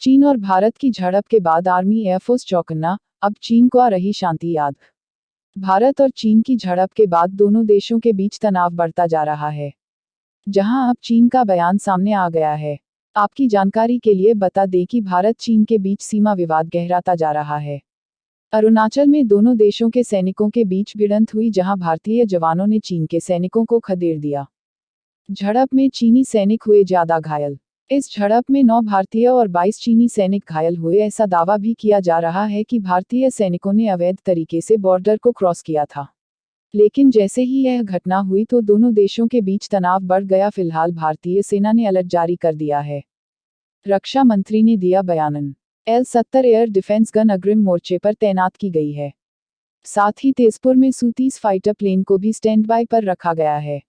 चीन और भारत की झड़प के बाद आर्मी एयरफोर्स चौकन्ना, अब चीन को आ रही शांति याद। भारत और चीन की झड़प के बाद दोनों देशों के बीच तनाव बढ़ता जा रहा है, जहां अब चीन का बयान सामने आ गया है। आपकी जानकारी के लिए बता दें कि भारत चीन के बीच सीमा विवाद गहराता जा रहा है। अरुणाचल में दोनों देशों के सैनिकों के बीच भिड़ंत हुई, जहां भारतीय जवानों ने चीन के सैनिकों को खदेड़ दिया। झड़प में चीनी सैनिक हुए ज्यादा घायल। इस झड़प में 9 भारतीय और 22 चीनी सैनिक घायल हुए। ऐसा दावा भी किया जा रहा है कि भारतीय सैनिकों ने अवैध तरीके से बॉर्डर को क्रॉस किया था। लेकिन जैसे ही यह घटना हुई तो दोनों देशों के बीच तनाव बढ़ गया। फिलहाल भारतीय सेना ने अलर्ट जारी कर दिया है। रक्षा मंत्री ने दिया बयान। L-70 एयर डिफेंस गन अग्रिम मोर्चे पर तैनात की गई है। साथ ही तेजपुर में Su-30 फाइटर प्लेन को भी स्टैंड बाय पर रखा गया है।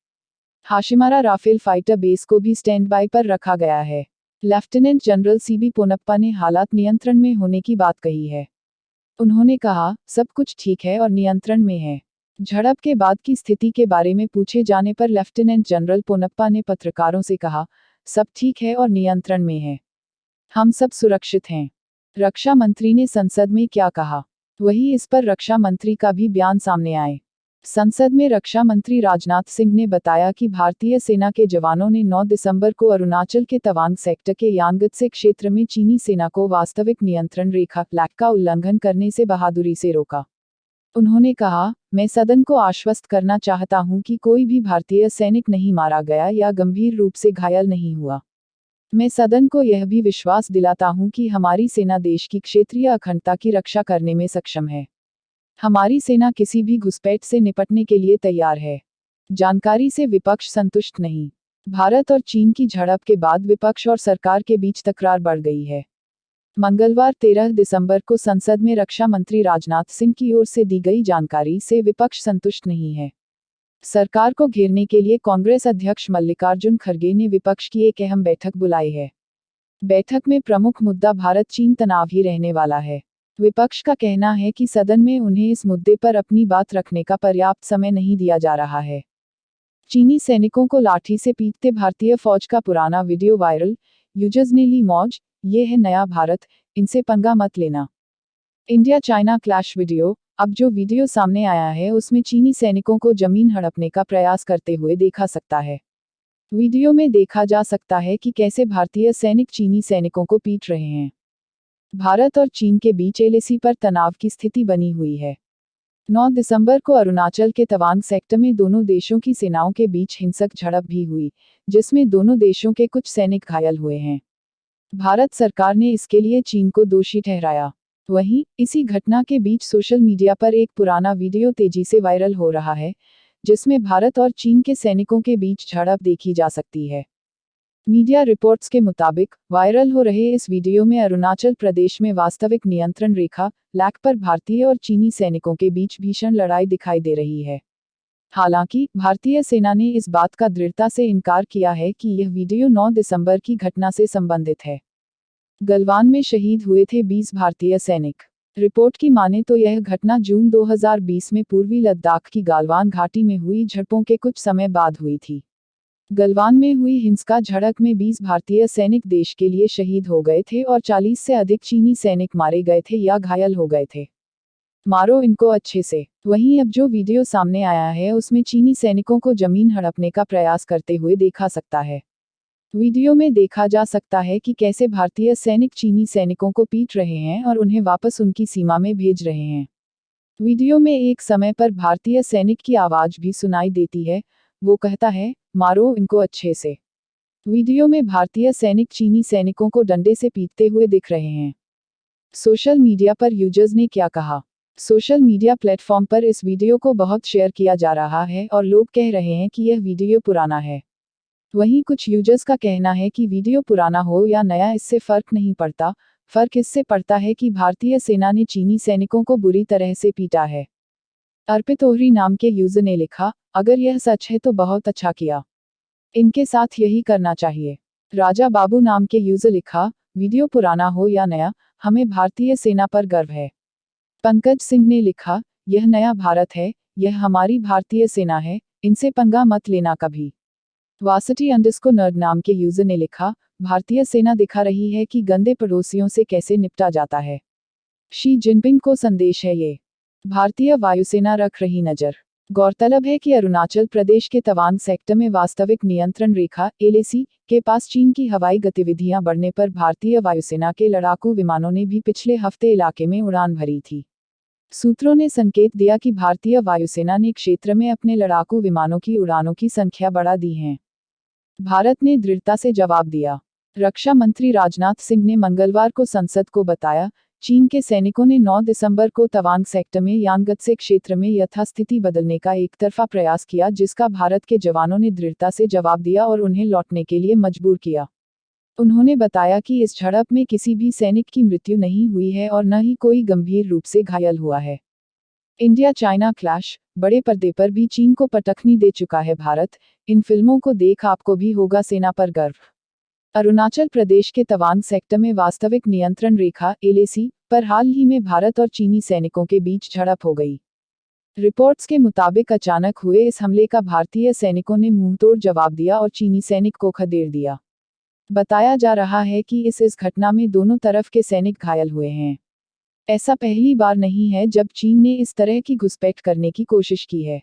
हाशिमारा राफेल फाइटर बेस को भी स्टैंड बाय पर रखा गया है। लेफ्टिनेंट जनरल CB पोनप्पा ने हालात नियंत्रण में होने की बात कही है। उन्होंने कहा, सब कुछ ठीक है और नियंत्रण में है। झड़प के बाद की स्थिति के बारे में पूछे जाने पर लेफ्टिनेंट जनरल पोनप्पा ने पत्रकारों से कहा, सब ठीक है और नियंत्रण में है। हम सब सुरक्षित हैं। रक्षा मंत्री ने संसद में क्या कहा, वही इस पर रक्षा मंत्री का भी बयान सामने आए। संसद में रक्षा मंत्री राजनाथ सिंह ने बताया कि भारतीय सेना के जवानों ने 9 दिसंबर को अरुणाचल के तवांग सेक्टर के यांगत्से क्षेत्र में चीनी सेना को वास्तविक नियंत्रण रेखा फ्लैग का उल्लंघन करने से बहादुरी से रोका। उन्होंने कहा, मैं सदन को आश्वस्त करना चाहता हूं कि कोई भी भारतीय सैनिक नहीं मारा गया या गंभीर रूप से घायल नहीं हुआ। मैं सदन को यह भी विश्वास दिलाता हूं कि हमारी सेना देश की क्षेत्रीय अखंडता की रक्षा करने में सक्षम है। हमारी सेना किसी भी घुसपैठ से निपटने के लिए तैयार है। जानकारी से विपक्ष संतुष्ट नहीं। भारत और चीन की झड़प के बाद विपक्ष और सरकार के बीच तकरार बढ़ गई है। मंगलवार 13 दिसंबर को संसद में रक्षा मंत्री राजनाथ सिंह की ओर से दी गई जानकारी से विपक्ष संतुष्ट नहीं है। सरकार को घेरने के लिए कांग्रेस अध्यक्ष मल्लिकार्जुन खड़गे ने विपक्ष की एक अहम बैठक बुलाई है। बैठक में प्रमुख मुद्दा भारत चीन तनाव ही रहने वाला है। विपक्ष का कहना है कि सदन में उन्हें इस मुद्दे पर अपनी बात रखने का पर्याप्त समय नहीं दिया जा रहा है। चीनी सैनिकों को लाठी से पीटते भारतीय फौज का पुराना वीडियो वायरल, यूजर्स ने ली मौज, ये है नया भारत, इनसे पंगा मत लेना। India China clash video. अब जो वीडियो सामने आया है उसमें चीनी सैनिकों को जमीन हड़पने का प्रयास करते हुए देखा सकता है। वीडियो में देखा जा सकता है कि कैसे भारतीय सैनिक चीनी सैनिकों को पीट रहे हैं। भारत और चीन के बीच LAC पर तनाव की स्थिति बनी हुई है। 9 दिसंबर को अरुणाचल के तवांग सेक्टर में दोनों देशों की सेनाओं के बीच हिंसक झड़प भी हुई, जिसमें दोनों देशों के कुछ सैनिक घायल हुए हैं। भारत सरकार ने इसके लिए चीन को दोषी ठहराया। वहीं इसी घटना के बीच सोशल मीडिया पर एक पुराना वीडियो तेजी से वायरल हो रहा है, जिसमें भारत और चीन के सैनिकों के बीच झड़प देखी जा सकती है। मीडिया रिपोर्ट्स के मुताबिक वायरल हो रहे इस वीडियो में अरुणाचल प्रदेश में वास्तविक नियंत्रण रेखा लैक पर भारतीय और चीनी सैनिकों के बीच भीषण लड़ाई दिखाई दे रही है। हालांकि भारतीय सेना ने इस बात का दृढ़ता से इनकार किया है कि यह वीडियो 9 दिसंबर की घटना से संबंधित है। गलवान में शहीद हुए थे 20 भारतीय सैनिक। रिपोर्ट की माने तो यह घटना जून 2020 में पूर्वी लद्दाख की गालवान घाटी में हुई झड़पों के कुछ समय बाद हुई थी। गलवान में हुई हिंसक झड़प में 20 भारतीय सैनिक देश के लिए शहीद हो गए थे और 40 से अधिक चीनी सैनिक मारे गए थे या घायल हो गए थे। मारो इनको अच्छे से। वहीं अब जो वीडियो सामने आया है उसमें चीनी सैनिकों को जमीन हड़पने का प्रयास करते हुए देखा सकता है। वीडियो में देखा जा सकता है कि कैसे भारतीय सैनिक चीनी सैनिकों को पीट रहे हैं और उन्हें वापस उनकी सीमा में भेज रहे हैं। वीडियो में एक समय पर भारतीय सैनिक की आवाज भी सुनाई देती है, वो कहता है, मारो इनको अच्छे से। वीडियो में भारतीय सैनिक चीनी सैनिकों को डंडे से पीटते हुए दिख रहे हैं। सोशल मीडिया पर यूजर्स ने क्या कहा। सोशल मीडिया प्लेटफॉर्म पर इस वीडियो को बहुत शेयर किया जा रहा है और लोग कह रहे हैं कि यह वीडियो पुराना है। वहीं कुछ यूजर्स का कहना है कि वीडियो पुराना हो या नया इससे फर्क नहीं पड़ता, फर्क इससे पड़ता है कि भारतीय सेना ने चीनी सैनिकों को बुरी तरह से पीटा है। अर्पित ओहरी नाम के यूजर ने लिखा, अगर यह सच है तो बहुत अच्छा किया, इनके साथ यही करना चाहिए। राजा बाबू नाम के यूजर लिखा, वीडियो पुराना हो या नया, हमें भारतीय सेना पर गर्व है। पंकज सिंह ने लिखा, यह नया भारत है, यह हमारी भारतीय सेना है, इनसे पंगा मत लेना कभी। वासटी_नर्ड नाम के यूजर ने लिखा, भारतीय सेना दिखा रही है कि गंदे पड़ोसियों से कैसे निपटा जाता है। शी जिनपिंग को संदेश है ये। भारतीय वायुसेना रख रही नजर। गौरतलब है कि अरुणाचल प्रदेश के तवांग सेक्टर में वास्तविक नियंत्रण रेखा एलएसी के पास चीन की हवाई गतिविधियां बढ़ने पर भारतीय वायुसेना के लड़ाकू विमानों ने भी पिछले हफ्ते इलाके में उड़ान भरी थी। सूत्रों ने संकेत दिया कि भारतीय वायुसेना ने क्षेत्र में अपने लड़ाकू विमानों की उड़ानों की संख्या बढ़ा दी है। भारत ने दृढ़ता से जवाब दिया। रक्षा मंत्री राजनाथ सिंह ने मंगलवार को संसद को बताया, चीन के सैनिकों ने 9 दिसंबर को तवांग सेक्टर में यांगत्से क्षेत्र में यथास्थिति बदलने का एकतरफा प्रयास किया, जिसका भारत के जवानों ने दृढ़ता से जवाब दिया और उन्हें लौटने के लिए मजबूर किया। उन्होंने बताया कि इस झड़प में किसी भी सैनिक की मृत्यु नहीं हुई है और न ही कोई गंभीर रूप से घायल हुआ है। इंडिया चाइना क्लैश, बड़े पर्दे पर भी चीन को पटखनी दे चुका है भारत। इन फिल्मों को देख आपको भी होगा सेना पर गर्व। अरुणाचल प्रदेश के तवांग सेक्टर में वास्तविक नियंत्रण रेखा एलएसी पर हाल ही में भारत और चीनी सैनिकों के बीच झड़प हो गई। रिपोर्ट्स के मुताबिक अचानक हुए इस हमले का भारतीय सैनिकों ने मुंहतोड़ जवाब दिया और चीनी सैनिक को खदेड़ दिया। बताया जा रहा है कि इस घटना में दोनों तरफ के सैनिक घायल हुए हैं। ऐसा पहली बार नहीं है जब चीन ने इस तरह की घुसपैठ करने की कोशिश की है।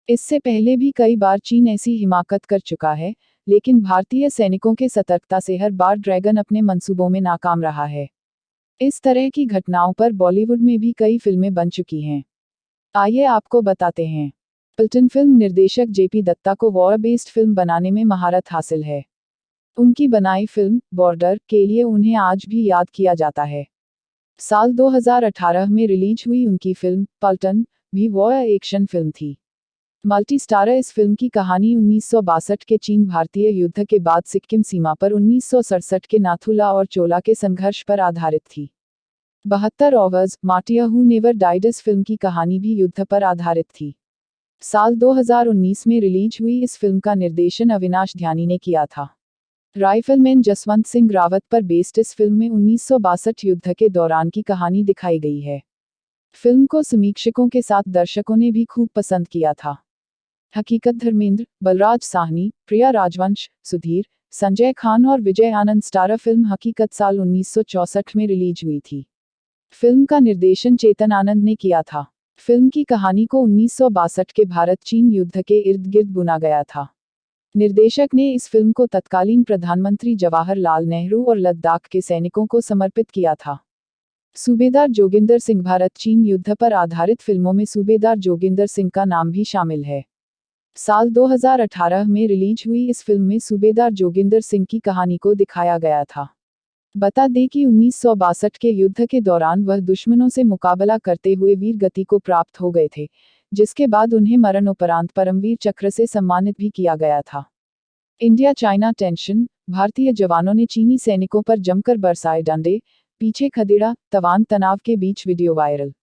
इससे पहले भी कई बार चीन ऐसी हिमाकत कर चुका है, लेकिन भारतीय सैनिकों के सतर्कता से हर बार ड्रैगन अपने मंसूबों में नाकाम रहा है। इस तरह की घटनाओं पर बॉलीवुड में भी कई फिल्में बन चुकी हैं। आइए आपको बताते हैं। पल्टन फिल्म निर्देशक जेपी दत्ता को वॉर बेस्ड फिल्म बनाने में महारत हासिल है। उनकी बनाई फिल्म बॉर्डर के लिए उन्हें आज भी याद किया जाता है। साल 2018 में रिलीज हुई उनकी फिल्म पल्टन भी वॉर एक्शन फिल्म थी। मल्टी स्टारर इस फिल्म की कहानी 1962 के चीन भारतीय युद्ध के बाद सिक्किम सीमा पर 1967 के नाथुला और चोला के संघर्ष पर आधारित थी। 72 आवर्स मार्टियर हू नेवर डाइड इस फिल्म की कहानी भी युद्ध पर आधारित थी। साल 2019 में रिलीज हुई इस फिल्म का निर्देशन अविनाश ध्यानी ने किया था। राइफलमैन जसवंत सिंह रावत पर बेस्ड इस फिल्म में 1962 युद्ध के दौरान की कहानी दिखाई गई है। फिल्म को समीक्षकों के साथ दर्शकों ने भी खूब पसंद किया था। हकीकत धर्मेंद्र, बलराज साहनी, प्रिया राजवंश, सुधीर, संजय खान और विजय आनंद स्टारर फिल्म हकीकत साल 1964 में रिलीज हुई थी। फिल्म का निर्देशन चेतन आनंद ने किया था। फिल्म की कहानी को 1962 के भारत चीन युद्ध के इर्द गिर्द बुना गया था। निर्देशक ने इस फिल्म को तत्कालीन प्रधानमंत्री जवाहरलाल नेहरू और लद्दाख के सैनिकों को समर्पित किया था। सूबेदार जोगिंदर सिंह भारत चीन युद्ध पर आधारित फिल्मों में सूबेदार जोगिंदर सिंह का नाम भी शामिल है। साल 2018 में रिलीज हुई इस फिल्म में सूबेदार जोगिंदर सिंह की कहानी को दिखाया गया था। बता दें कि 1962 के युद्ध के दौरान वह दुश्मनों से मुकाबला करते हुए वीर गति को प्राप्त हो गए थे, जिसके बाद उन्हें मरणोपरांत परमवीर चक्र से सम्मानित भी किया गया था। इंडिया चाइना टेंशन, भारतीय जवानों ने चीनी सैनिकों पर जमकर बरसाए डंडे, पीछे खदेड़ा, तवांग तनाव के बीच video viral.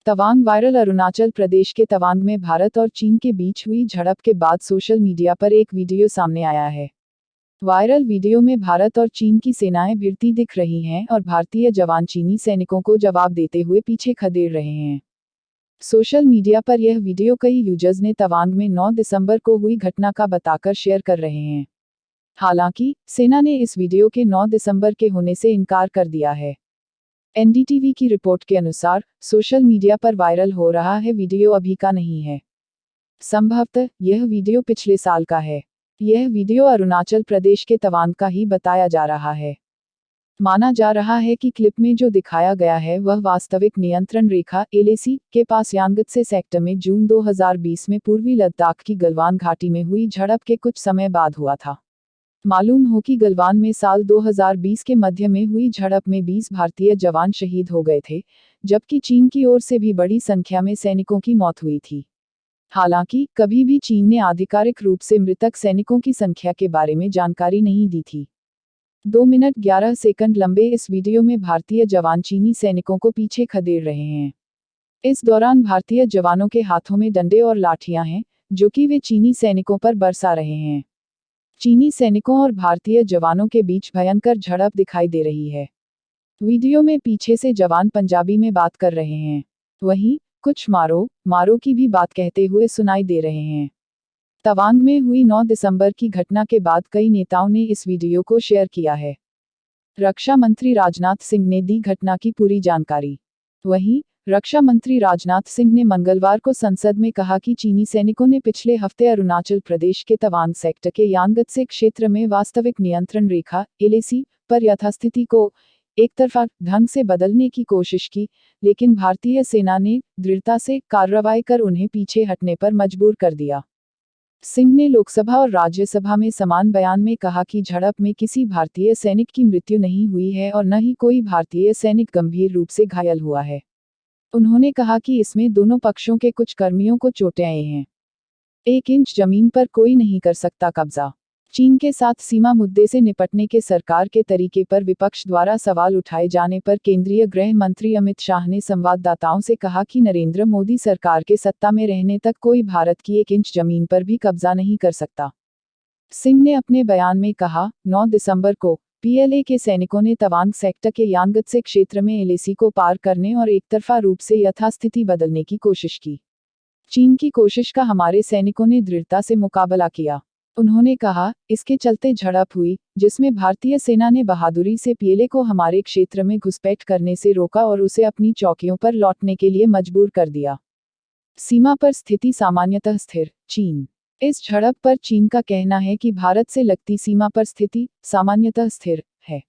Tawang viral Arunachal Pradesh के तवांग में भारत और चीन के बीच हुई झड़प के बाद सोशल मीडिया पर एक वीडियो सामने आया है। वायरल वीडियो में भारत और चीन की सेनाएं भिड़ती दिख रही हैं और भारतीय जवान चीनी सैनिकों को जवाब देते हुए पीछे खदेड़ रहे हैं। सोशल मीडिया पर यह वीडियो कई यूजर्स ने तवांग में 9 दिसंबर को हुई घटना का बताकर शेयर कर रहे हैं। हालांकि, सेना ने इस वीडियो के 9 दिसंबर के होने से इनकार कर दिया है। एनडीटीवी की रिपोर्ट के अनुसार, सोशल मीडिया पर वायरल हो रहा है वीडियो अभी का नहीं है। संभवतः यह वीडियो पिछले साल का है। यह वीडियो अरुणाचल प्रदेश के तवांग का ही बताया जा रहा है। माना जा रहा है कि क्लिप में जो दिखाया गया है वह वास्तविक नियंत्रण रेखा एलएसी के पास यांगत्से सेक्टर में जून 2020 में पूर्वी लद्दाख की गलवान घाटी में हुई झड़प के कुछ समय बाद हुआ था। मालूम हो कि गलवान में साल 2020 के मध्य में हुई झड़प में 20 भारतीय जवान शहीद हो गए थे, जबकि चीन की ओर से भी बड़ी संख्या में सैनिकों की मौत हुई थी। हालांकि, कभी भी चीन ने आधिकारिक रूप से मृतक सैनिकों की संख्या के बारे में जानकारी नहीं दी थी। 2 मिनट 11 सेकंड लंबे इस वीडियो में भारतीय जवान चीनी सैनिकों को पीछे खदेड़ रहे हैं। इस दौरान भारतीय जवानों के हाथों में डंडे और लाठियां हैं, जो कि वे चीनी सैनिकों पर बरसा रहे हैं। चीनी सैनिकों और भारतीय जवानों के बीच भयंकर झड़प दिखाई दे रही है। वीडियो में पीछे से जवान पंजाबी में बात कर रहे हैं। वहीं, कुछ मारो, मारो की भी बात कहते हुए सुनाई दे रहे हैं। तवांग में हुई 9 दिसंबर की घटना के बाद कई नेताओं ने इस वीडियो को शेयर किया है। रक्षा मंत्री राजनाथ सिंह ने दी घटना की पूरी जानकारी। वहीं रक्षा मंत्री राजनाथ सिंह ने मंगलवार को संसद में कहा कि चीनी सैनिकों ने पिछले हफ्ते अरुणाचल प्रदेश के तवांग सेक्टर के यांगत्से क्षेत्र में वास्तविक नियंत्रण रेखा (LAC) पर यथास्थिति को एकतरफा ढंग से बदलने की कोशिश की, लेकिन भारतीय सेना ने दृढ़ता से कार्रवाई कर उन्हें पीछे हटने पर मजबूर कर दिया। सिंह ने लोकसभा और राज्यसभा में समान बयान में कहा कि झड़प में किसी भारतीय सैनिक की मृत्यु नहीं हुई है और न ही कोई भारतीय सैनिक गंभीर रूप से घायल हुआ है। उन्होंने कहा कि इसमें दोनों पक्षों के कुछ कर्मियों को चोटें आई हैं। 1 इंच जमीन पर कोई नहीं कर सकता कब्जा। चीन के साथ सीमा मुद्दे से निपटने के सरकार के तरीके पर विपक्ष द्वारा सवाल उठाए जाने पर केंद्रीय गृह मंत्री अमित शाह ने संवाददाताओं से कहा कि नरेंद्र मोदी सरकार के सत्ता में रहने तक कोई भारत की 1 इंच जमीन पर भी कब्जा नहीं कर सकता। सिंह ने अपने बयान में कहा, 9 दिसंबर को PLA के सैनिकों ने तवांग सेक्टर के यांगत्से क्षेत्र में LAC को पार करने और एकतरफा रूप से यथास्थिति बदलने की कोशिश की। चीन की कोशिश का हमारे सैनिकों ने दृढ़ता से मुकाबला किया। उन्होंने कहा, इसके चलते झड़प हुई, जिसमें भारतीय सेना ने बहादुरी से PLA को हमारे क्षेत्र में घुसपैठ करने से रोका और उसे अपनी चौकियों पर लौटने के लिए मजबूर कर दिया। सीमा पर स्थिति सामान्यतः स्थिर। चीन। इस झड़प पर चीन का कहना है कि भारत से लगती सीमा पर स्थिति सामान्यतः स्थिर है।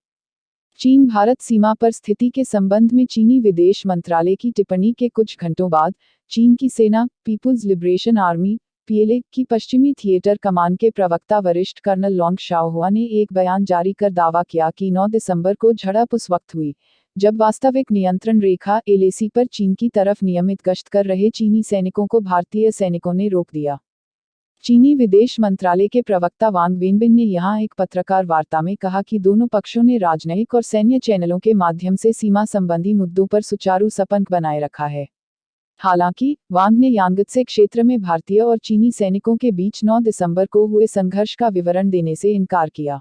चीन भारत सीमा पर स्थिति के संबंध में चीनी विदेश मंत्रालय की टिप्पणी के कुछ घंटों बाद चीन की सेना पीपुल्स लिबरेशन आर्मी PLA की पश्चिमी थिएटर कमान के प्रवक्ता वरिष्ठ कर्नल लोंग शाओहुआ ने एक बयान जारी कर दावा किया कि 9 दिसंबर को झड़प उस वक्त हुई जब वास्तविक नियंत्रण रेखा LAC पर चीन की तरफ नियमित गश्त कर रहे चीनी सैनिकों को भारतीय सैनिकों ने रोक दिया। चीनी विदेश मंत्रालय के प्रवक्ता वांग वेनबिन ने यहां एक पत्रकार वार्ता में कहा कि दोनों पक्षों ने राजनयिक और सैन्य चैनलों के माध्यम से सीमा संबंधी मुद्दों पर सुचारू संपर्क बनाए रखा है। हालांकि वांग ने यांगत्से क्षेत्र में भारतीय और चीनी सैनिकों के बीच 9 दिसंबर को हुए संघर्ष का विवरण देने से इनकार किया।